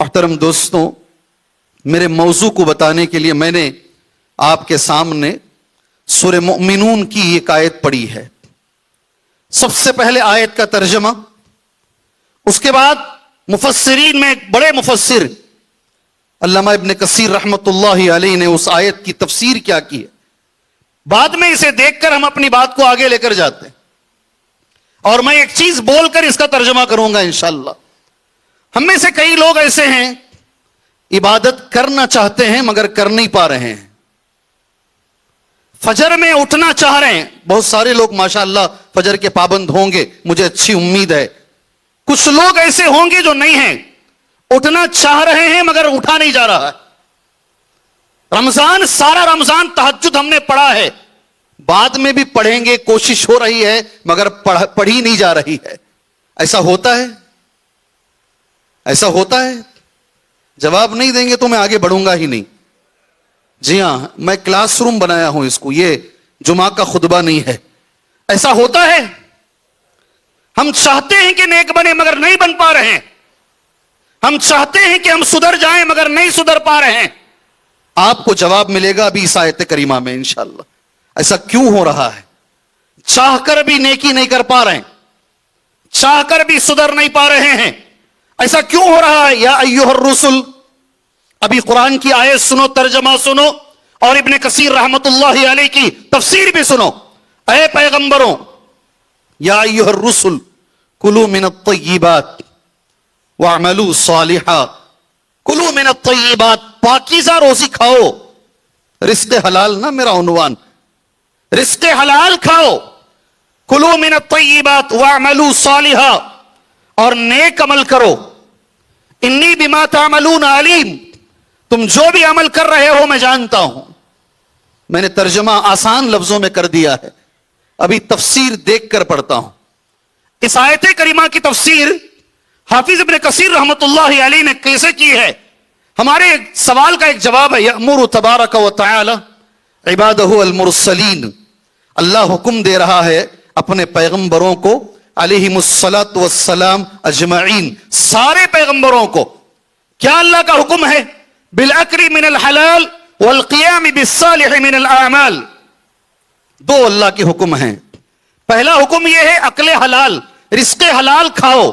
محترم دوستوں، میرے موضوع کو بتانے کے لیے میں نے آپ کے سامنے سورہ مؤمنون کی ایک آیت پڑھی ہے۔ سب سے پہلے آیت کا ترجمہ، اس کے بعد مفسرین میں ایک بڑے مفسر علامہ ابن کثیر رحمت اللہ علیہ نے اس آیت کی تفسیر کیا کی ہے، بعد میں اسے دیکھ کر ہم اپنی بات کو آگے لے کر جاتے ہیں، اور میں ایک چیز بول کر اس کا ترجمہ کروں گا انشاءاللہ۔ ہم میں سے کئی لوگ ایسے ہیں عبادت کرنا چاہتے ہیں مگر کر نہیں پا رہے ہیں، فجر میں اٹھنا چاہ رہے ہیں، بہت سارے لوگ ماشاءاللہ فجر کے پابند ہوں گے، مجھے اچھی امید ہے۔ کچھ لوگ ایسے ہوں گے جو نہیں ہیں، اٹھنا چاہ رہے ہیں مگر اٹھا نہیں جا رہا ہے۔ رمضان، سارا رمضان تہجد ہم نے پڑھا ہے، بعد میں بھی پڑھیں گے، کوشش ہو رہی ہے مگر پڑھی نہیں جا رہی ہے۔ ایسا ہوتا ہے؟ ایسا ہوتا ہے؟ جواب نہیں دیں گے تو میں آگے بڑھوں گا ہی نہیں۔ جی ہاں، میں کلاس روم بنایا ہوں اس کو، یہ جمعہ کا خطبہ نہیں ہے۔ ایسا ہوتا ہے؟ ہم چاہتے ہیں کہ نیک بنے مگر نہیں بن پا رہے ہیں، ہم چاہتے ہیں کہ ہم سدھر جائیں مگر نہیں سدھر پا رہے ہیں۔ آپ کو جواب ملے گا ابھی اس آیت کریمہ میں انشاءاللہ۔ ایسا کیوں ہو رہا ہے؟ چاہ کر بھی نیکی نہیں کر پا رہے ہیں، چاہ کر بھی سدھر نہیں پا رہے ہیں، ایسا کیوں ہو رہا ہے؟ یا ایھا الرسل، ابھی قرآن کی آیت سنو، ترجمہ سنو، اور ابن کثیر رحمت اللہ علیہ کی تفسیر بھی سنو۔ اے پیغمبروں، یا ایھا الرسل کلوا من الطیبات واعملوا صالحا، کلوا من الطیبات، پاکیزہ روزی کھاؤ، رزق حلال نہ میرا عنوان، رزق حلال کھاؤ، کلوا من الطیبات واعملوا صالحا، اور نیک عمل کرو، انی بما تعملون علیم، تم جو بھی عمل کر رہے ہو میں جانتا ہوں۔ میں نے ترجمہ آسان لفظوں میں کر دیا ہے، ابھی تفسیر دیکھ کر پڑھتا ہوں۔ اس آیت کریمہ کی تفسیر حافظ ابن کثیر رحمت اللہ علیہ نے کیسے کی ہے؟ ہمارے سوال کا ایک جواب ہے، یأمر تبارک و تعالی عبادہ المرسلین، اللہ حکم دے رہا ہے اپنے پیغمبروں کو علیہم الصلاۃ والسلام اجمعین، سارے پیغمبروں کو۔ کیا اللہ کا حکم ہے؟ بالاکل من الحلال والقیام بالصالح من الاعمال، دو اللہ کے حکم ہیں۔ پہلا حکم یہ ہے اکل حلال، رزق حلال کھاؤ،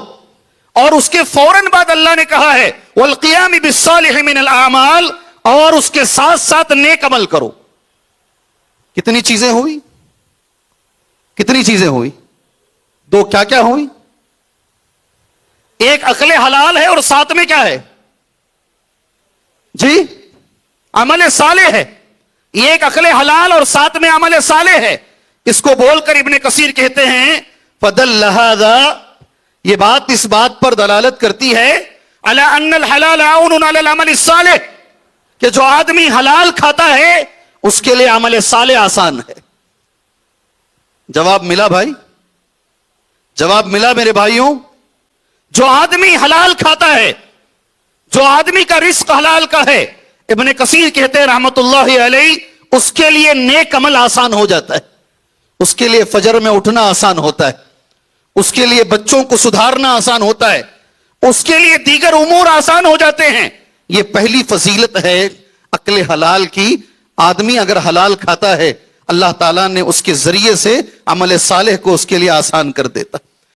اور اس کے فوراً بعد اللہ نے کہا ہے والقیام بالصالح من الاعمال، اور اس کے ساتھ ساتھ نیک عمل کرو۔ کتنی چیزیں ہوئی؟ کتنی چیزیں ہوئی؟ دو کیا کیا ہوئی؟ ایک عقل حلال ہے اور ساتھ میں کیا ہے؟ جی، عمل صالح ہے۔ ایک عقل حلال اور ساتھ میں عمل صالح ہے۔ اس کو بول کر ابن کثیر کہتے ہیں فدل هذا، یہ بات اس بات پر دلالت کرتی ہے علی ان الحلال عون علی العمل الصالح، کہ جو آدمی حلال کھاتا ہے اس کے لیے عمل صالح آسان ہے۔ جواب ملا بھائی؟ جواب ملا میرے بھائیوں؟ جو آدمی حلال کھاتا ہے، جو آدمی کا رزق حلال کا ہے، ابن کثیر کہتے ہیں رحمت اللہ علیہ، اس کے لیے نیک عمل آسان ہو جاتا ہے، اس کے لیے فجر میں اٹھنا آسان ہوتا ہے، اس کے لیے بچوں کو سدھارنا آسان ہوتا ہے، اس کے لیے دیگر امور آسان ہو جاتے ہیں۔ یہ پہلی فضیلت ہے عقل حلال کی۔ آدمی اگر حلال کھاتا ہے، اللہ تعالیٰ نے اس کے ذریعے سے عمل صالح کو اس کے لیے آسان کر دیتا۔